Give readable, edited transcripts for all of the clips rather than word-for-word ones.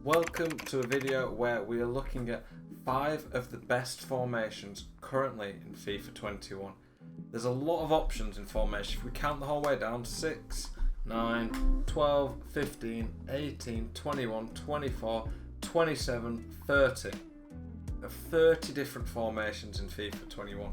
Welcome to a video where we are looking at 5 of the best formations currently in FIFA 21. There's a lot of options in formation. If we count the whole way down, 6, 9, 12, 15, 18, 21, 24, 27, 30. There are 30 different formations in FIFA 21.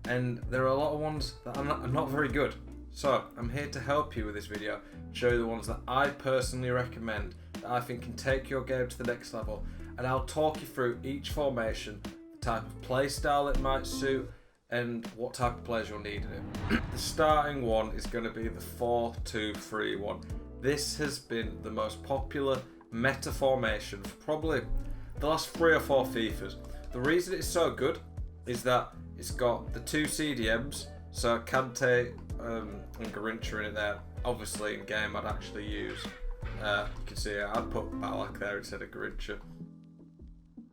And there are a lot of ones that are not very good. So I'm here to help you with this video, show you the ones that I personally recommend that I think can take your game to the next level, and I'll talk you through each formation, the type of play style it might suit, and what type of players you'll need in it. The starting one is going to be the 4-2-3-1. This has been the most popular meta formation for probably the last 3 or 4 FIFAs. The reason it's so good is that it's got the 2 CDMs, so Kante and Garincha in it there. Obviously in game I'd actually use, you can see I'd put Balak there instead of Garincha.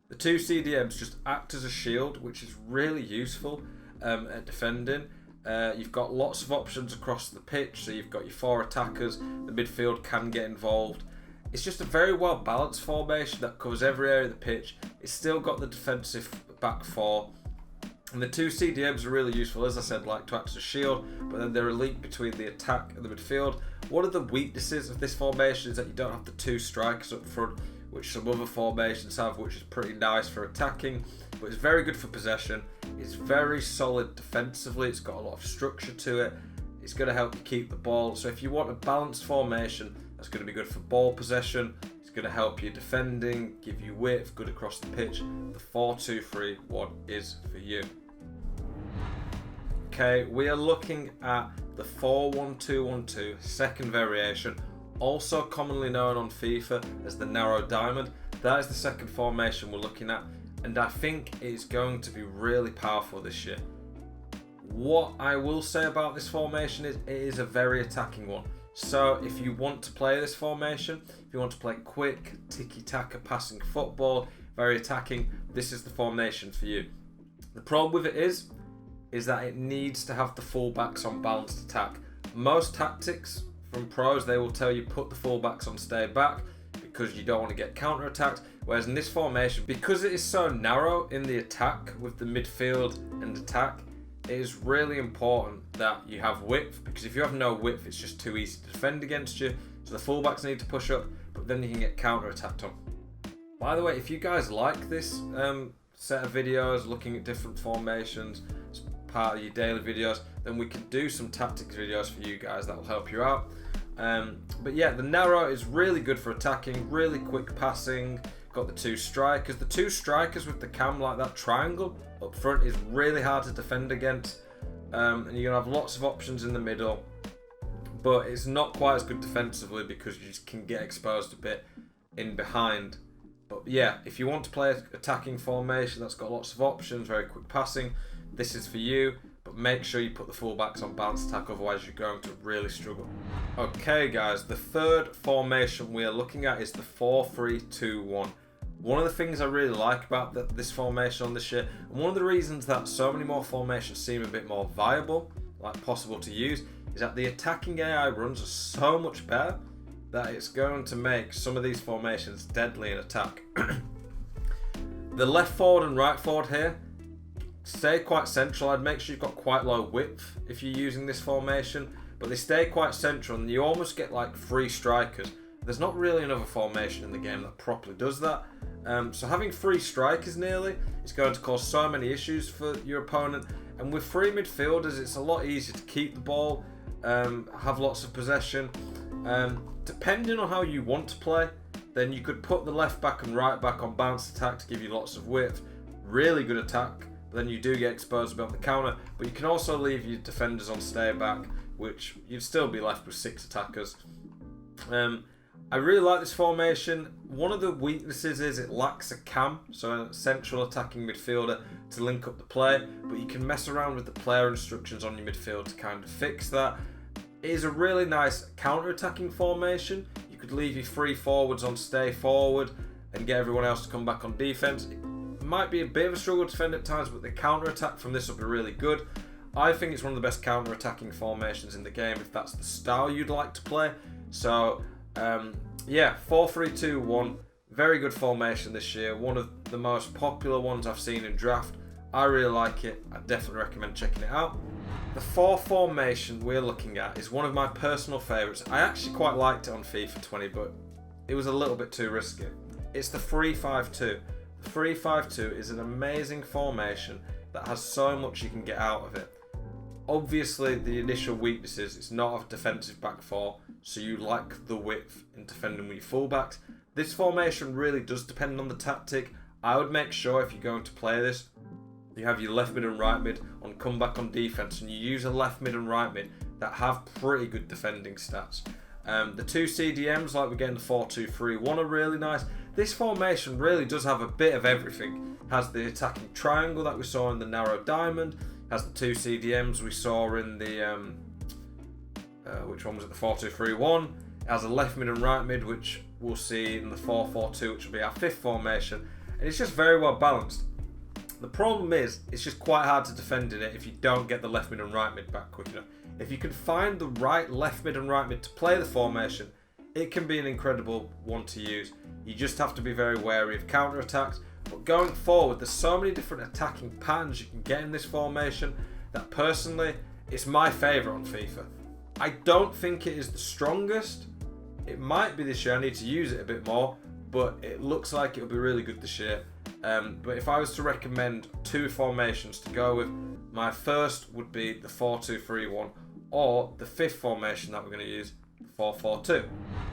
The 2 CDMs just act as a shield, which is really useful at defending. You've got lots of options across the pitch, so you've got your 4 attackers, the midfield can get involved. It's just a very well balanced formation that covers every area of the pitch. It's still got the defensive back 4. And the 2 CDMs are really useful, as I said, like to act as a shield, but then they're a link between the attack and the midfield. One of the weaknesses of this formation is that you don't have the 2 strikers up front, which some other formations have, which is pretty nice for attacking, but it's very good for possession. It's very solid defensively, it's got a lot of structure to it. It's going to help you keep the ball. So if you want a balanced formation, that's going to be good for ball possession. It's going to help you defending, give you width, good across the pitch. The 4-2-3-1 is for you. Okay, we are looking at the 4-1-2-1-2, second variation, also commonly known on FIFA as the narrow diamond. That is the second formation we're looking at, and I think it's going to be really powerful this year. What I will say about this formation is it is a very attacking one. So if you want to play this formation, if you want to play quick, tiki-taka passing football, very attacking, this is the formation for you. The problem with it is that it needs to have the fullbacks on balanced attack. Most tactics from pros, they will tell you put the fullbacks on stay back because you don't want to get counter-attacked. Whereas in this formation, because it is so narrow in the attack with the midfield and attack, it is really important that you have width, because if you have no width, it's just too easy to defend against you. So the fullbacks need to push up, but then you can get counter-attacked on. By the way, if you guys like this set of videos looking at different formations as part of your daily videos, then we can do some tactics videos for you guys that will help you out. But yeah, the narrow is really good for attacking, really quick passing. Got the 2 strikers. The 2 strikers with the cam, like that triangle up front, is really hard to defend against. And you're going to have lots of options in the middle, but it's not quite as good defensively because you just can get exposed a bit in behind. But yeah, if you want to play an attacking formation that's got lots of options, very quick passing, this is for you. But make sure you put the fullbacks on balanced attack, otherwise you're going to really struggle. Okay guys, the third formation we are looking at is the 4-3-2-1. One of the things I really like about this formation on this year, and one of the reasons that so many more formations seem a bit more viable, like possible to use, is that the attacking AI runs are so much better that it's going to make some of these formations deadly in attack. The left forward and right forward here stay quite central. I'd make sure you've got quite low width if you're using this formation, but they stay quite central and you almost get like 3 strikers. There's not really another formation in the game that properly does that. So having 3 strikers nearly is going to cause so many issues for your opponent. And with 3 midfielders, it's a lot easier to keep the ball, have lots of possession. Depending on how you want to play, then you could put the left back and right back on balanced attack to give you lots of width. Really good attack, but then you do get exposed a bit on the counter. But you can also leave your defenders on stay back, which you'd still be left with 6 attackers. I really like this formation. One of the weaknesses is it lacks a cam, so a central attacking midfielder to link up the play, but you can mess around with the player instructions on your midfield to kind of fix that. It is a really nice counter-attacking formation. You could leave your 3 forwards on stay forward and get everyone else to come back on defense. It might be a bit of a struggle to defend at times, but the counter-attack from this will be really good. I think it's one of the best counter-attacking formations in the game if that's the style you'd like to play. So yeah, 4-3-2-1, Very good formation this year. One of the most popular ones I've seen in draft. I really like it. I definitely recommend checking it out. The 4 formation we're looking at is one of my personal favourites. I actually quite liked it on FIFA 20, but it was a little bit too risky. It's the 3-5-2. The 3-5-2 is an amazing formation that has so much you can get out of it. Obviously, the initial weakness is it's not a defensive back four, so you lack the width in defending with your fullbacks. This formation really does depend on the tactic. I would make sure if you're going to play this, you have your left mid and right mid on comeback on defense, and you use a left mid and right mid that have pretty good defending stats. The 2 CDMs, like we get in the 4-2-3-1, are really nice. This formation really does have a bit of everything. It has the attacking triangle that we saw in the narrow diamond. It has the 2 CDMs we saw in the which one was it? The 4-2-3-1. It has a left mid and right mid, which we'll see in the 4-4-2, which will be our 5th formation. And it's just very well balanced. The problem is, it's just quite hard to defend in it if you don't get the left mid and right mid back quick enough. If you can find the right left mid and right mid to play the formation, it can be an incredible one to use. You just have to be very wary of counter attacks. But going forward, there's so many different attacking patterns you can get in this formation that personally, it's my favourite on FIFA. I don't think it is the strongest. It might be this year, I need to use it a bit more, but it looks like it'll be really good this year. But if I was to recommend 2 formations to go with, my first would be the 4-2-3-1 or the 5th formation that we're going to use, the 4-4-2.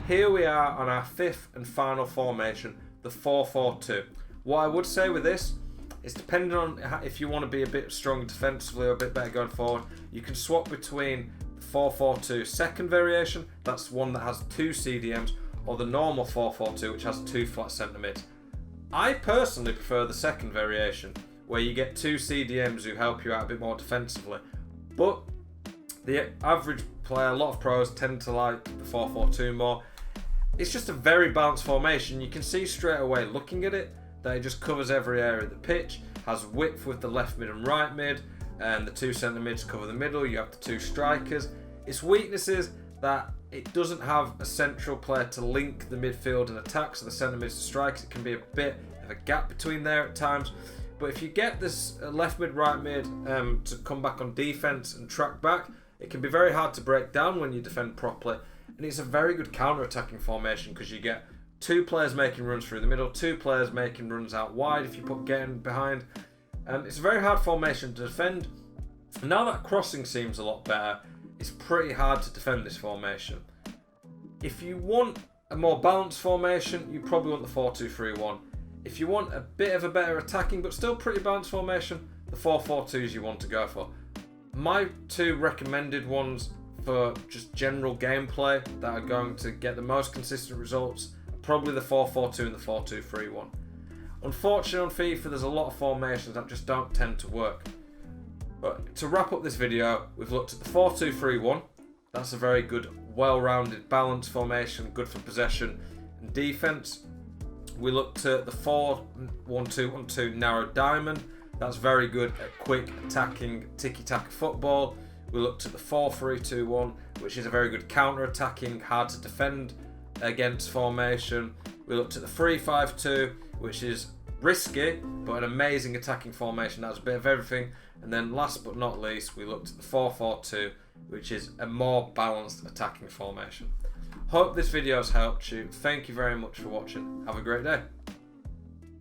Here we are on our 5th and final formation, the 4-4-2. What I would say with this is, depending on if you want to be a bit stronger defensively or a bit better going forward, you can swap between the 4-4-2 second variation, that's one that has 2 CDMs, or the normal 4-4-2, which has 2 flat centre mids. I personally prefer the second variation, where you get 2 CDMs who help you out a bit more defensively. But the average player, a lot of pros tend to like the 4-4-2 more. It's just a very balanced formation. You can see straight away looking at it that it just covers every area of the pitch, has width with the left mid and right mid, and the 2 centre mids cover the middle, you have the 2 strikers. Its weaknesses that it doesn't have a central player to link the midfield and attack, so the centre mids to strikers, it can be a bit of a gap between there at times. But if you get this left mid, right mid to come back on defence and track back, it can be very hard to break down when you defend properly. And it's a very good counter-attacking formation because you get 2 players making runs through the middle, 2 players making runs out wide if you put getting behind. It's a very hard formation to defend. Now that crossing seems a lot better, it's pretty hard to defend this formation. If you want a more balanced formation, you probably want the 4-2-3-1. If you want a bit of a better attacking but still pretty balanced formation, the 4-4-2s you want to go for. My 2 recommended ones for just general gameplay that are going to get the most consistent results are probably the 4-4-2 and the 4-2-3-1. Unfortunately on FIFA there's a lot of formations that just don't tend to work. But to wrap up this video, we've looked at the 4-2-3-1. That's a very good, well-rounded, balanced formation, good for possession and defence. We looked at the 4-1-2-1-2 narrow diamond. That's very good at quick, attacking, tiki-taka football. We looked at the 4-3-2-1, which is a very good counter-attacking, hard to defend against formation. We looked at the 3-5-2, which is risky, but an amazing attacking formation. That's a bit of everything. And then last but not least, we looked at the 4-4-2, which is a more balanced attacking formation. Hope this video has helped you. Thank you very much for watching. Have a great day.